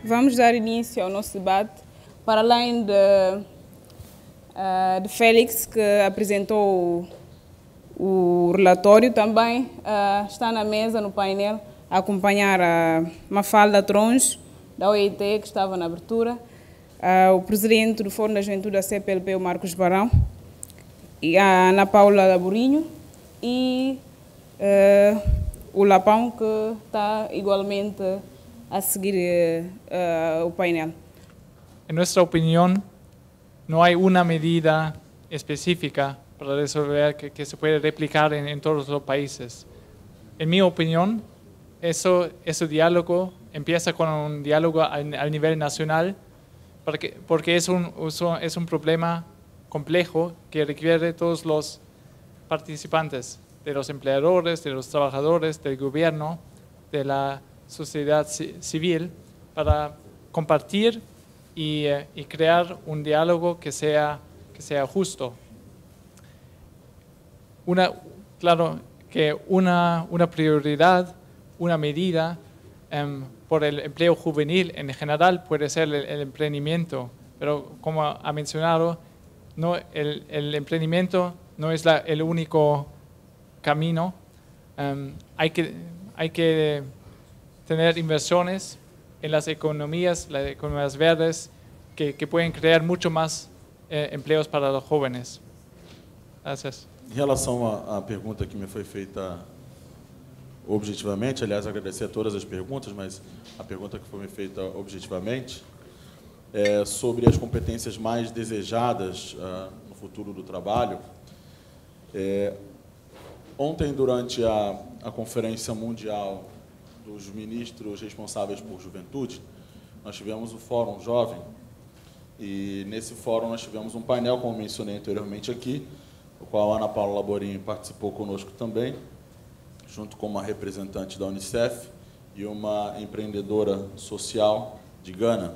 Vamos dar início ao nosso debate. Para além de Félix, que apresentou o relatório, também está na mesa, no painel, a acompanhar a Mafalda Tronjo, da OIT, que estava na abertura, o presidente do Fórum da Juventude da CPLP, o Marcos Barão, e a Ana Paula Laborinho, e o Lapão, que está igualmente a seguir o painel. En nuestra opinión, no hay una medida específica para resolver que se puede replicar en todos los países. En mi opinión, ese diálogo empieza con un diálogo al nivel nacional, porque es un problema complejo que requiere todos los participantes, de los empleadores, de los trabajadores, del gobierno, de la sociedad civil, para compartir y crear un diálogo que sea justo. Claro que una prioridad, una medida por el empleo juvenil en general puede ser el emprendimiento, pero como ha mencionado, el emprendimiento no es el único camino. Hay que tener inversiones en las economías verdes que pueden crear mucho más empleos para los jóvenes. Gracias. Em relação à pergunta que me foi feita objetivamente, aliás, agradecer a todas as perguntas, mas a pergunta que foi me feita objetivamente é sobre as competências mais desejadas no futuro do trabalho. Ontem, durante a Conferência Mundial dos Ministros responsáveis por Juventude, nós tivemos o Fórum Jovem, e nesse fórum nós tivemos um painel, como mencionei anteriormente aqui, o qual a Ana Paula Laborinho participou conosco também, junto com uma representante da Unicef e uma empreendedora social de Gana.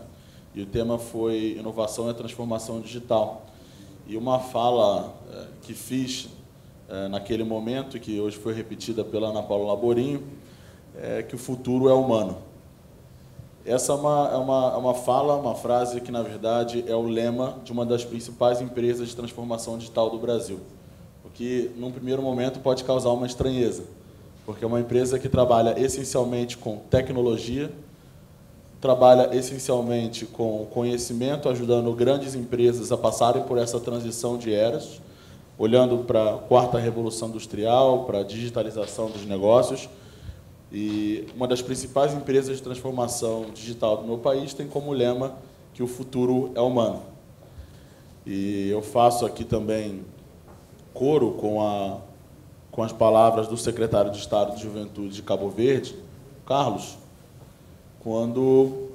E o tema foi Inovação e Transformação Digital. E uma fala que fiz naquele momento, e que hoje foi repetida pela Ana Paula Laborinho, é que o futuro é humano. Essa é uma frase que, na verdade, é o lema de uma das principais empresas de transformação digital do Brasil, o que, num primeiro momento, pode causar uma estranheza, porque é uma empresa que trabalha essencialmente com tecnologia, trabalha essencialmente com conhecimento, ajudando grandes empresas a passarem por essa transição de eras, olhando para a quarta revolução industrial, para a digitalização dos negócios. E uma das principais empresas de transformação digital do meu país tem como lema que o futuro é humano. E eu faço aqui também coro com as palavras do secretário de Estado de Juventude de Cabo Verde, Carlos, quando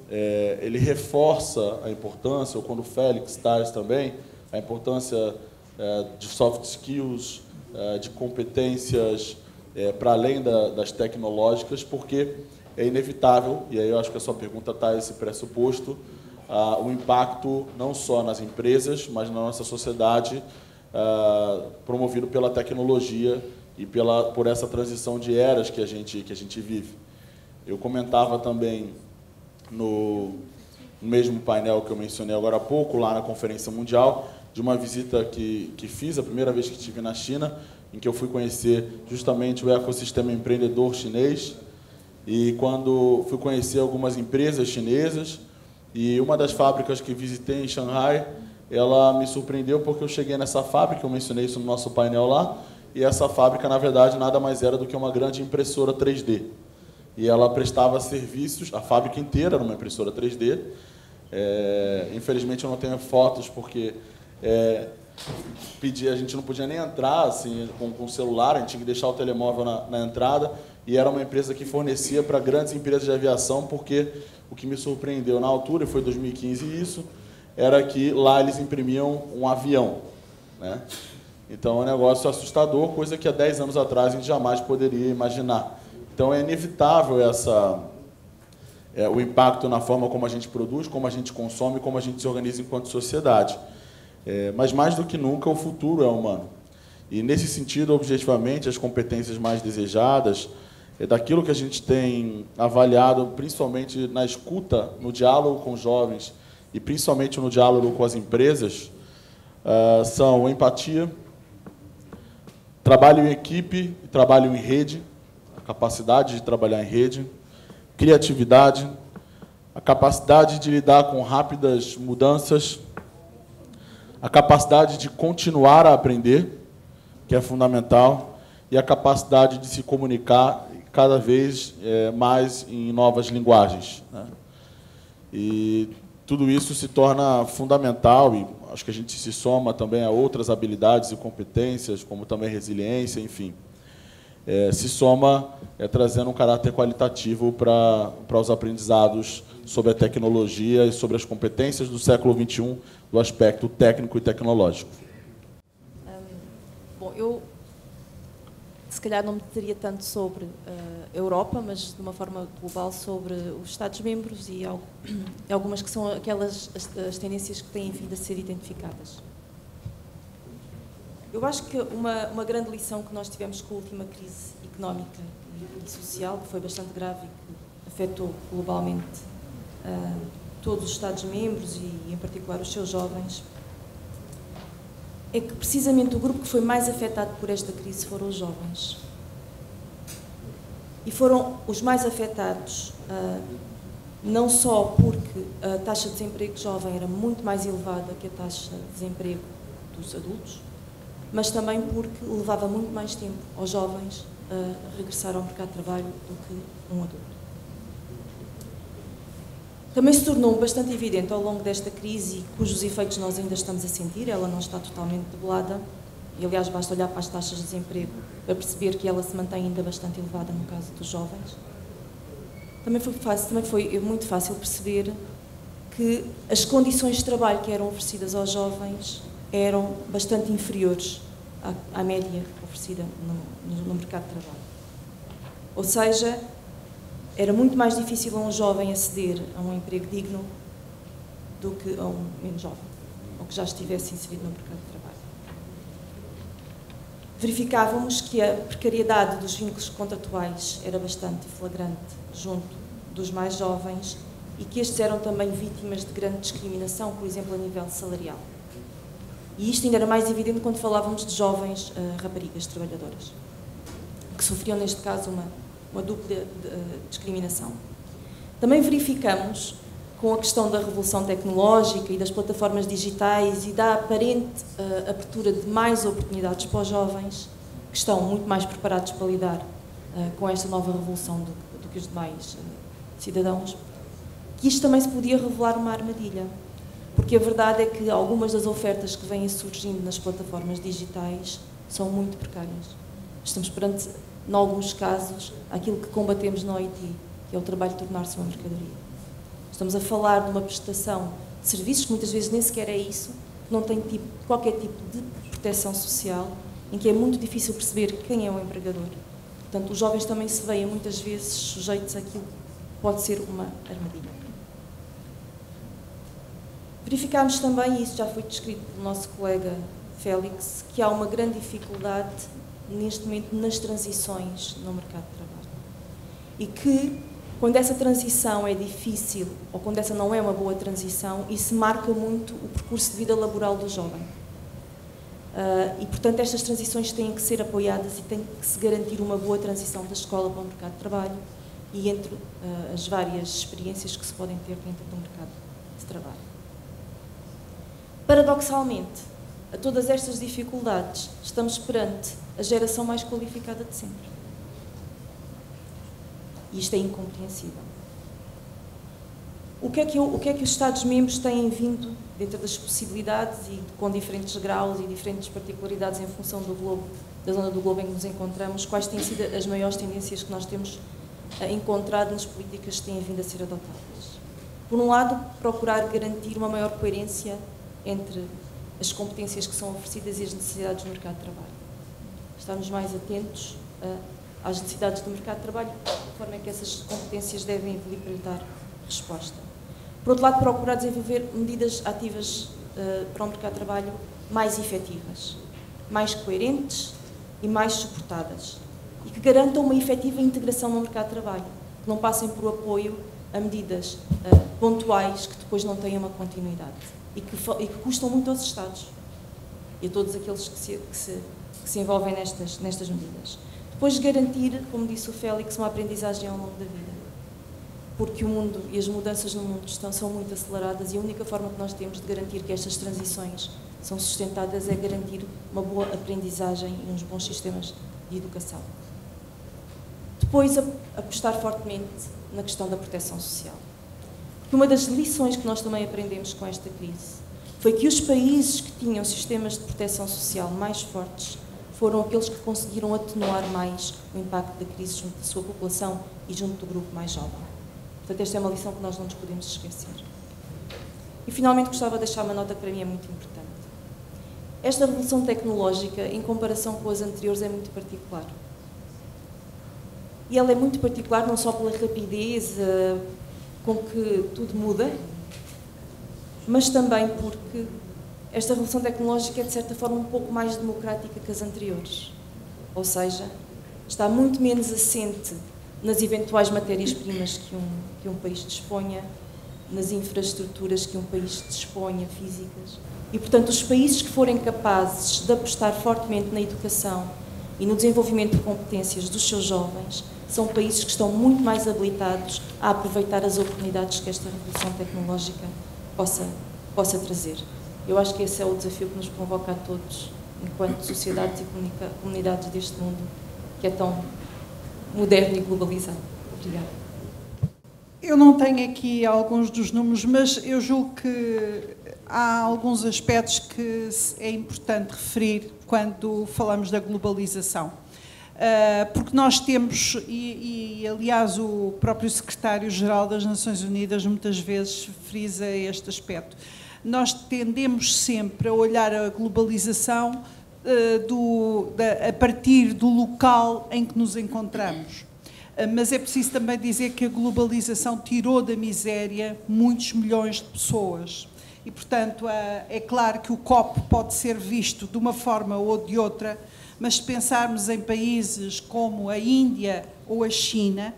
ele reforça a importância, ou quando o Félix traz também, a importância de soft skills, de competências para além das tecnológicas, porque é inevitável, e aí eu acho que a sua pergunta está esse pressuposto, o impacto não só nas empresas, mas na nossa sociedade, promovido pela tecnologia e por essa transição de eras que a gente vive. Eu comentava também no mesmo painel que eu mencionei agora há pouco, lá na Conferência Mundial, de uma visita que fiz, a primeira vez que estive na China, em que eu fui conhecer justamente o ecossistema empreendedor chinês, e quando fui conhecer algumas empresas chinesas, e uma das fábricas que visitei em Xangai, ela me surpreendeu porque eu cheguei nessa fábrica, eu mencionei isso no nosso painel lá, e essa fábrica, na verdade, nada mais era do que uma grande impressora 3D. E ela prestava serviços, a fábrica inteira era uma impressora 3D. Infelizmente eu não tenho fotos porque a gente não podia nem entrar assim, com o celular, a gente tinha que deixar o telemóvel na entrada, e era uma empresa que fornecia para grandes empresas de aviação, porque o que me surpreendeu na altura, e foi 2015 isso, era que lá eles imprimiam um avião, né? Então, é um negócio assustador, coisa que há 10 anos atrás a gente jamais poderia imaginar. Então, é inevitável o impacto na forma como a gente produz, como a gente consome, como a gente se organiza enquanto sociedade. Mas, mais do que nunca, o futuro é humano. E, nesse sentido, objetivamente, as competências mais desejadas, daquilo que a gente tem avaliado, principalmente na escuta, no diálogo com os jovens e principalmente no diálogo com as empresas, são empatia, trabalho em equipe, trabalho em rede, a capacidade de trabalhar em rede, criatividade, a capacidade de lidar com rápidas mudanças, a capacidade de continuar a aprender, que é fundamental, e a capacidade de se comunicar cada vez mais em novas linguagens, né? E tudo isso se torna fundamental, e acho que a gente se soma também a outras habilidades e competências, como também resiliência, enfim. Se soma trazendo um caráter qualitativo para os aprendizados sobre a tecnologia e sobre as competências do século XXI, do aspecto técnico e tecnológico. Bom, eu se calhar não me deteria tanto sobre a Europa, mas de uma forma global sobre os Estados-membros e algumas que são aquelas as tendências que têm vindo a ser identificadas. Eu acho que uma grande lição que nós tivemos com a última crise económica e social, que foi bastante grave e que afetou globalmente todos os Estados-membros e, em particular, os seus jovens, é que, precisamente, o grupo que foi mais afetado por esta crise foram os jovens. E foram os mais afetados, não só porque a taxa de desemprego jovem era muito mais elevada que a taxa de desemprego dos adultos, mas também porque levava muito mais tempo aos jovens a regressar ao mercado de trabalho do que um adulto. Também se tornou bastante evidente ao longo desta crise, cujos efeitos nós ainda estamos a sentir, ela não está totalmente debelada, e aliás basta olhar para as taxas de desemprego para perceber que ela se mantém ainda bastante elevada no caso dos jovens. Também foi muito fácil perceber que as condições de trabalho que eram oferecidas aos jovens eram bastante inferiores à média oferecida no mercado de trabalho. Ou seja, era muito mais difícil a um jovem aceder a um emprego digno do que a um menos jovem, ou que já estivesse inserido no mercado de trabalho. Verificávamos que a precariedade dos vínculos contratuais era bastante flagrante junto dos mais jovens e que estes eram também vítimas de grande discriminação, por exemplo, a nível salarial. E isto ainda era mais evidente quando falávamos de jovens raparigas trabalhadoras, que sofriam, neste caso, uma dupla discriminação. Também verificamos, com a questão da revolução tecnológica e das plataformas digitais e da aparente abertura de mais oportunidades para os jovens, que estão muito mais preparados para lidar com esta nova revolução do que os demais cidadãos, que isto também se podia revelar uma armadilha. Porque a verdade é que algumas das ofertas que vêm surgindo nas plataformas digitais são muito precárias. Estamos perante, em alguns casos, aquilo que combatemos no Haiti, que é o trabalho de tornar-se uma mercadoria. Estamos a falar de uma prestação de serviços que muitas vezes nem sequer é isso, que não tem qualquer tipo de proteção social, em que é muito difícil perceber quem é o empregador. Portanto, os jovens também se veem muitas vezes sujeitos àquilo que pode ser uma armadilha. Verificámos também, e isso já foi descrito pelo nosso colega Félix, que há uma grande dificuldade neste momento nas transições no mercado de trabalho. E que, quando essa transição é difícil, ou quando essa não é uma boa transição, isso marca muito o percurso de vida laboral do jovem. E, portanto, estas transições têm que ser apoiadas e tem que se garantir uma boa transição da escola para o mercado de trabalho e entre as várias experiências que se podem ter dentro do mercado de trabalho. Paradoxalmente, a todas estas dificuldades, estamos perante a geração mais qualificada de sempre. E isto é incompreensível. O que é que os Estados-membros têm vindo, dentro das possibilidades e com diferentes graus e diferentes particularidades em função do globo, da zona do globo em que nos encontramos, quais têm sido as maiores tendências que nós temos encontrado nas políticas que têm vindo a ser adotadas? Por um lado, procurar garantir uma maior coerência entre as competências que são oferecidas e as necessidades do mercado de trabalho. Estarmos mais atentos às necessidades do mercado de trabalho, de forma que essas competências devem evoluir para lhe dar resposta. Por outro lado, procurar desenvolver medidas ativas para um mercado de trabalho mais efetivas, mais coerentes e mais suportadas, e que garantam uma efetiva integração no mercado de trabalho, que não passem por apoio a medidas pontuais que depois não têm uma continuidade e que custam muito aos Estados e a todos aqueles que se envolvem nestas medidas. Depois garantir, como disse o Félix, uma aprendizagem ao longo da vida, porque o mundo e as mudanças no mundo são muito aceleradas e a única forma que nós temos de garantir que estas transições são sustentadas é garantir uma boa aprendizagem e uns bons sistemas de educação. Depois, apostar fortemente na questão da proteção social. Porque uma das lições que nós também aprendemos com esta crise foi que os países que tinham sistemas de proteção social mais fortes foram aqueles que conseguiram atenuar mais o impacto da crise junto da sua população e junto do grupo mais jovem. Portanto, esta é uma lição que nós não nos podemos esquecer. E, finalmente, gostava de deixar uma nota que para mim é muito importante. Esta revolução tecnológica, em comparação com as anteriores, é muito particular. E ela é muito particular não só pela rapidez com que tudo muda, mas também porque esta revolução tecnológica é, de certa forma, um pouco mais democrática que as anteriores. Ou seja, está muito menos assente nas eventuais matérias-primas que um país disponha, nas infraestruturas que um país disponha, físicas. E, portanto, os países que forem capazes de apostar fortemente na educação e no desenvolvimento de competências dos seus jovens são países que estão muito mais habilitados a aproveitar as oportunidades que esta revolução tecnológica possa trazer. Eu acho que esse é o desafio que nos convoca a todos, enquanto sociedades e comunidades deste mundo, que é tão moderno e globalizado. Obrigada. Eu não tenho aqui alguns dos números, mas eu julgo que há alguns aspectos que é importante referir quando falamos da globalização. Porque nós temos, e aliás o próprio secretário-geral das Nações Unidas muitas vezes frisa este aspecto, nós tendemos sempre a olhar a globalização a partir do local em que nos encontramos. Mas é preciso também dizer que a globalização tirou da miséria muitos milhões de pessoas. E, portanto, é claro que o copo pode ser visto de uma forma ou de outra, mas se pensarmos em países como a Índia ou a China,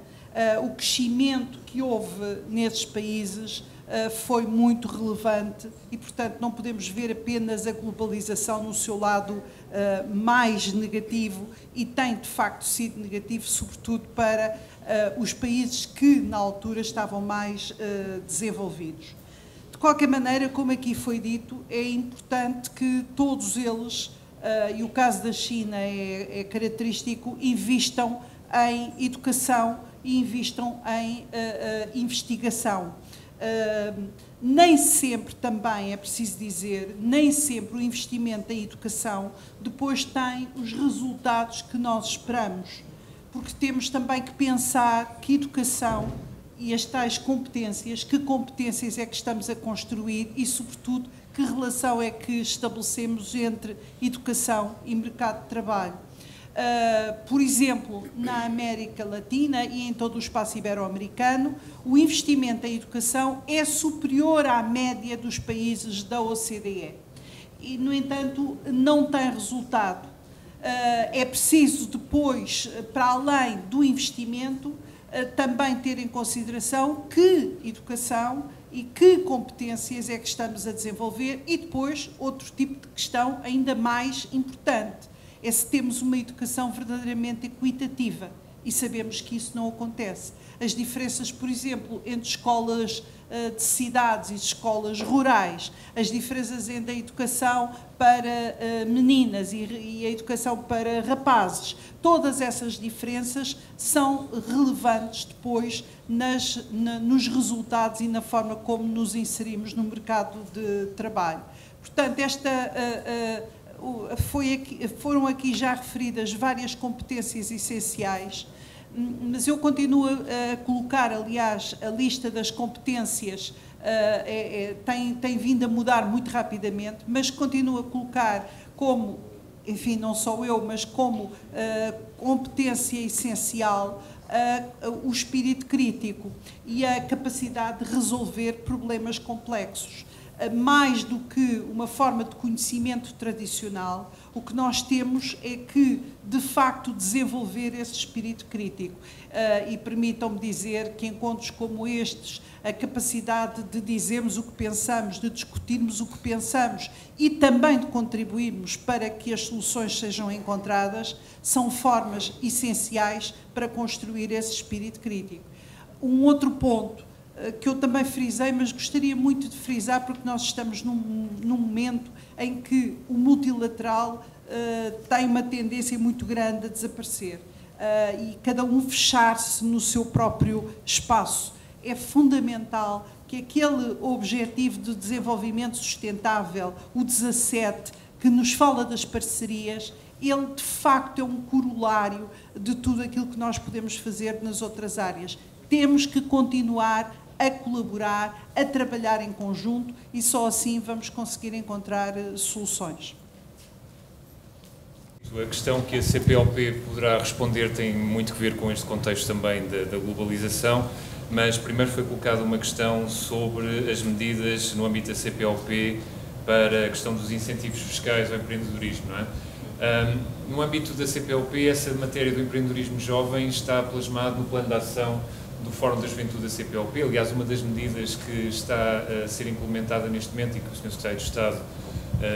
o crescimento que houve nesses países foi muito relevante e, portanto, não podemos ver apenas a globalização no seu lado mais negativo, e tem, de facto, sido negativo, sobretudo para os países que, na altura, estavam mais desenvolvidos. De qualquer maneira, como aqui foi dito, é importante que todos eles, e o caso da China é característico, investam em educação e investam em investigação. Nem sempre, também é preciso dizer, nem sempre o investimento em educação depois tem os resultados que nós esperamos, porque temos também que pensar que educação e as tais competências, que competências é que estamos a construir e, sobretudo, que relação é que estabelecemos entre educação e mercado de trabalho. Por exemplo, na América Latina e em todo o espaço ibero-americano, o investimento em educação é superior à média dos países da OCDE. E, no entanto, não tem resultado. É preciso depois, para além do investimento, também ter em consideração que educação e que competências é que estamos a desenvolver, e depois outro tipo de questão ainda mais importante, é se temos uma educação verdadeiramente equitativa, e sabemos que isso não acontece. As diferenças, por exemplo, entre escolas de cidades e escolas rurais, as diferenças entre a educação para meninas e a educação para rapazes, todas essas diferenças são relevantes depois nos resultados e na forma como nos inserimos no mercado de trabalho. Portanto, foram aqui já referidas várias competências essenciais, mas eu continuo a colocar, aliás, a lista das competências tem vindo a mudar muito rapidamente, mas continuo a colocar como, enfim, não só eu, mas como competência essencial o espírito crítico e a capacidade de resolver problemas complexos. Mais do que uma forma de conhecimento tradicional, o que nós temos é que, de facto, desenvolver esse espírito crítico. E permitam-me dizer que encontros como estes, a capacidade de dizermos o que pensamos, de discutirmos o que pensamos e também de contribuirmos para que as soluções sejam encontradas, são formas essenciais para construir esse espírito crítico. Um outro ponto que eu também frisei, mas gostaria muito de frisar, porque nós estamos num momento em que o multilateral tem uma tendência muito grande a desaparecer e cada um fechar-se no seu próprio espaço. É fundamental que aquele objetivo de desenvolvimento sustentável, o 17, que nos fala das parcerias, ele de facto é um corolário de tudo aquilo que nós podemos fazer nas outras áreas. Temos que continuar a colaborar, a trabalhar em conjunto e só assim vamos conseguir encontrar soluções. A questão que a CPLP poderá responder tem muito a ver com este contexto também da globalização, mas primeiro foi colocada uma questão sobre as medidas no âmbito da CPLP para a questão dos incentivos fiscais ao empreendedorismo, não é? No âmbito da CPLP, essa matéria do empreendedorismo jovem está plasmado no plano de ação do Fórum da Juventude da CPLP. Aliás, uma das medidas que está a ser implementada neste momento e que o Sr. Secretário de Estado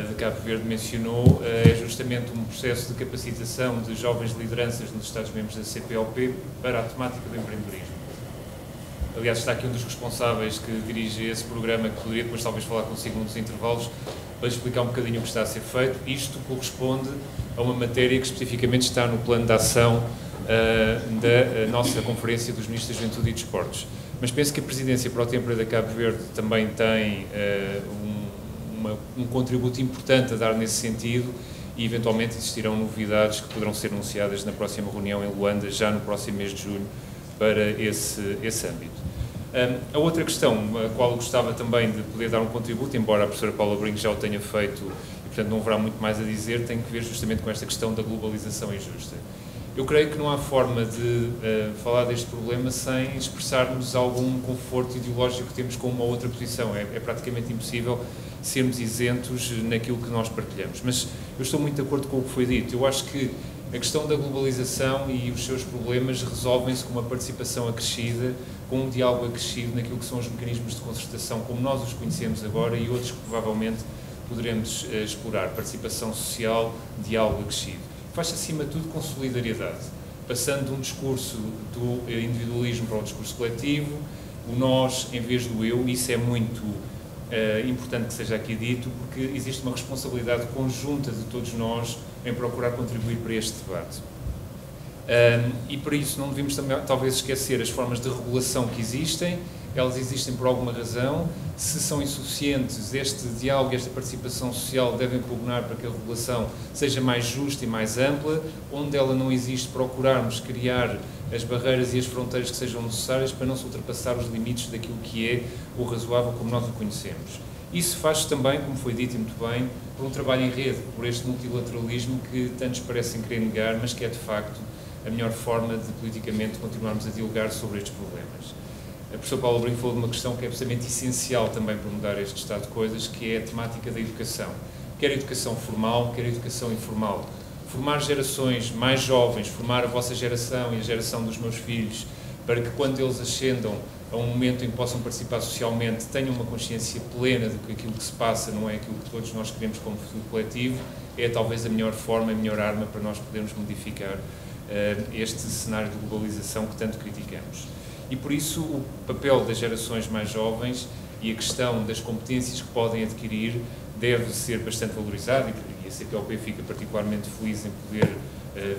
de Cabo Verde mencionou é justamente um processo de capacitação de jovens lideranças nos Estados-membros da CPLP para a temática do empreendedorismo. Aliás, está aqui um dos responsáveis que dirige esse programa, que poderia depois talvez falar consigo nos intervalos, para explicar um bocadinho o que está a ser feito. Isto corresponde a uma matéria que especificamente está no plano de ação da nossa Conferência dos Ministros da Juventude e Desportos. Mas penso que a Presidência pro Tempore da Cabo Verde também tem um contributo importante a dar nesse sentido e eventualmente existirão novidades que poderão ser anunciadas na próxima reunião em Luanda, já no próximo mês de julho, para esse âmbito. A outra questão, a qual eu gostava também de poder dar um contributo, embora a professora Paula Brinco já o tenha feito e, portanto, não haverá muito mais a dizer, tem que ver justamente com esta questão da globalização injusta. Eu creio que não há forma de falar deste problema sem expressarmos algum conforto ideológico que temos com uma ou outra posição. É praticamente impossível sermos isentos naquilo que nós partilhamos. Mas eu estou muito de acordo com o que foi dito. Eu acho que a questão da globalização e os seus problemas resolvem-se com uma participação acrescida, com um diálogo acrescido naquilo que são os mecanismos de concertação, como nós os conhecemos agora e outros que provavelmente poderemos explorar. Participação social, diálogo acrescido. Faz-se, acima de tudo, com solidariedade, passando de um discurso do individualismo para o discurso coletivo, o nós em vez do eu. Isso é muito importante que seja aqui dito, porque existe uma responsabilidade conjunta de todos nós em procurar contribuir para este debate. E para isso não devemos também, talvez, esquecer as formas de regulação que existem. Elas existem por alguma razão. Se são insuficientes, este diálogo e esta participação social devem pugnar para que a regulação seja mais justa e mais ampla. Onde ela não existe, procurarmos criar as barreiras e as fronteiras que sejam necessárias para não se ultrapassar os limites daquilo que é o razoável como nós o conhecemos. Isso faz também, como foi dito e muito bem, por um trabalho em rede, por este multilateralismo que tantos parecem querer negar, mas que é de facto a melhor forma de politicamente continuarmos a dialogar sobre estes problemas. A professora Paula Brinco falou de uma questão que é absolutamente essencial também para mudar este estado de coisas, que é a temática da educação. Quer a educação formal, quer a educação informal. Formar gerações mais jovens, formar a vossa geração e a geração dos meus filhos, para que quando eles ascendam a um momento em que possam participar socialmente, tenham uma consciência plena de que aquilo que se passa não é aquilo que todos nós queremos como futuro coletivo, é talvez a melhor forma, a melhor arma para nós podermos modificar este cenário de globalização que tanto criticamos. E por isso o papel das gerações mais jovens e a questão das competências que podem adquirir deve ser bastante valorizado, e a CPLP fica particularmente feliz em poder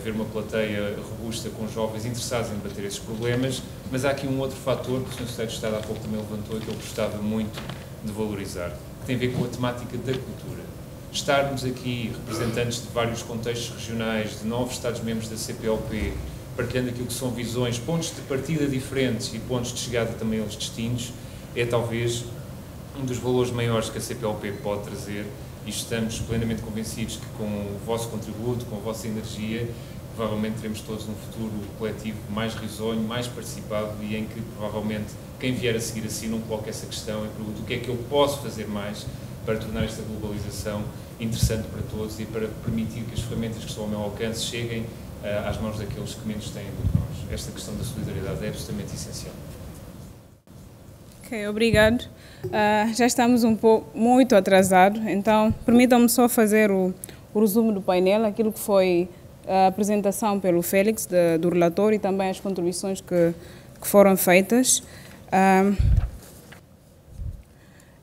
ver uma plateia robusta com jovens interessados em debater esses problemas, mas há aqui um outro fator que o Sr. Secretário de Estado há pouco também levantou e que eu gostava muito de valorizar, que tem a ver com a temática da cultura. Estarmos aqui representantes de vários contextos regionais, de 9 Estados-membros da CPLP, partilhando aquilo que são visões, pontos de partida diferentes e pontos de chegada também aos distintos, é talvez um dos valores maiores que a CPLP pode trazer, e estamos plenamente convencidos que com o vosso contributo, com a vossa energia, provavelmente teremos todos um futuro coletivo mais risonho, mais participado, e em que provavelmente quem vier a seguir assim não coloca essa questão e pergunta o que é que eu posso fazer mais para tornar esta globalização interessante para todos e para permitir que as ferramentas que estão ao meu alcance cheguem às mãos daqueles que menos têm do que nós. Esta questão da solidariedade é absolutamente essencial. Ok, obrigado. Já estamos muito atrasados, então permitam-me só fazer o resumo do painel, aquilo que foi a apresentação pelo Félix do relatório e também as contribuições que foram feitas.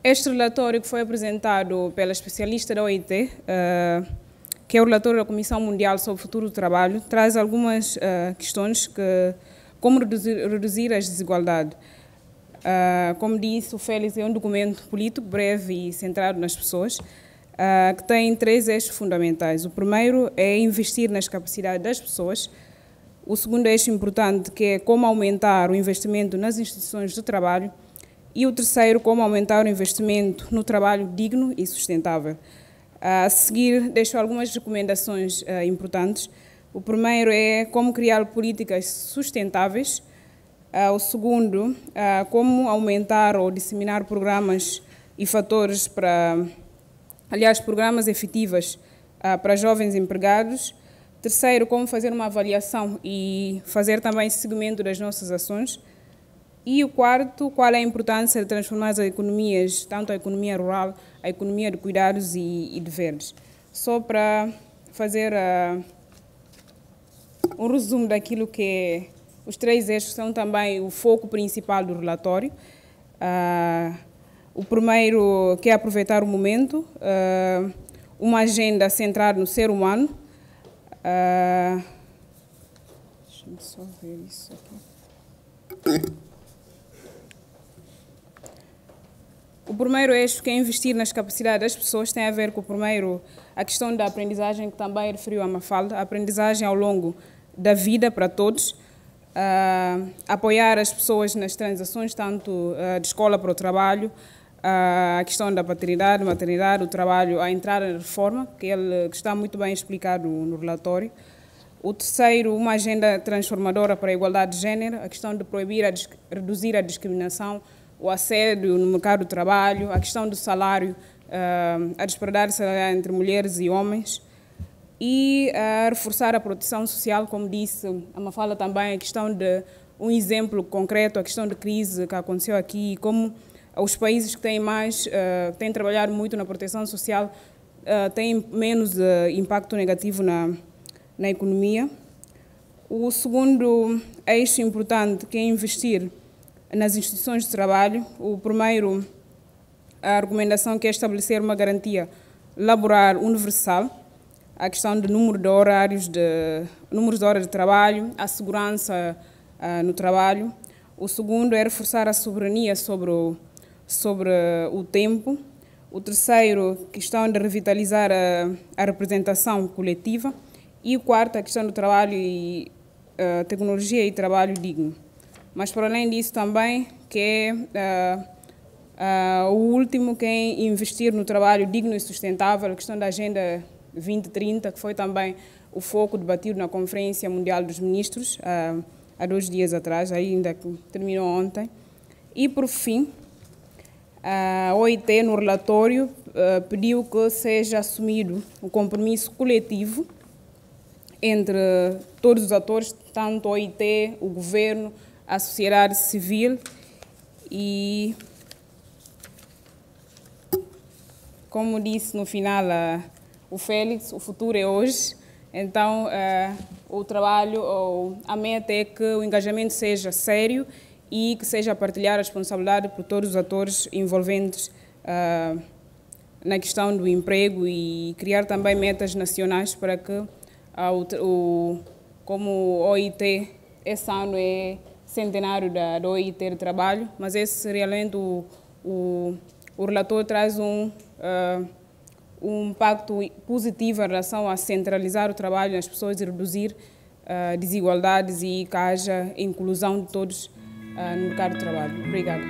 Este relatório que foi apresentado pela especialista da OIT, que é o relatório da Comissão Mundial sobre o Futuro do Trabalho, traz algumas questões como reduzir as desigualdades. Como disse o Félix, é um documento político breve e centrado nas pessoas, que tem 3 eixos fundamentais. O primeiro é investir nas capacidades das pessoas. O segundo eixo importante, que é como aumentar o investimento nas instituições de trabalho. E o terceiro, como aumentar o investimento no trabalho digno e sustentável. A seguir, deixo algumas recomendações importantes. O primeiro é como criar políticas sustentáveis. O segundo, como aumentar ou disseminar programas e fatores programas efetivos para jovens empregados. Terceiro, como fazer uma avaliação e fazer também seguimento das nossas ações. E o quarto, qual é a importância de transformar as economias, tanto a economia rural, a economia de cuidados e de verdes. Só para fazer um resumo daquilo que os 3 eixos são também o foco principal do relatório. O primeiro, que é aproveitar o momento, uma agenda centrada no ser humano. Deixa-me só ver isso aqui. O primeiro eixo, que é investir nas capacidades das pessoas, tem a ver com a questão da aprendizagem, que também referiu a Mafalda, a aprendizagem ao longo da vida para todos, apoiar as pessoas nas transições, tanto de escola para o trabalho, a questão da paternidade, maternidade, o trabalho, a entrada na reforma, que está muito bem explicado no relatório. O terceiro, uma agenda transformadora para a igualdade de género, a questão de reduzir a discriminação, o assédio no mercado de trabalho, a questão do salário, a disparidade salarial entre mulheres e homens, e reforçar a proteção social, como disse a Mafalda também, a questão de um exemplo concreto, a questão de crise que aconteceu aqui, e como os países que têm trabalhado muito na proteção social têm menos impacto negativo na economia. O segundo eixo importante, que é investir nas instituições de trabalho. O primeiro, a recomendação, que é estabelecer uma garantia laboral universal, a questão do número de horas de trabalho, a segurança no trabalho. O segundo é reforçar a soberania sobre o tempo. O terceiro, questão de revitalizar a representação coletiva. E o quarto, a questão do trabalho e tecnologia e trabalho digno. Mas, por além disso, também, que é o último, que é investir no trabalho digno e sustentável, a questão da Agenda 2030, que foi também o foco debatido na Conferência Mundial dos Ministros, há 2 dias atrás, ainda que terminou ontem. E, por fim, a OIT, no relatório, pediu que seja assumido o compromisso coletivo entre todos os atores, tanto a OIT, o governo, a sociedade civil, e, como disse no final o Félix, o futuro é hoje. Então, o trabalho, a meta é que o engajamento seja sério e que seja partilhar a responsabilidade por todos os atores envolventes na questão do emprego, e criar também metas nacionais para que, como o OIT, esse ano é centenário da OIT de trabalho, mas esse realmente o relator traz um impacto positivo em relação a centralizar o trabalho nas pessoas e reduzir desigualdades e que haja inclusão de todos no mercado de trabalho. Obrigada.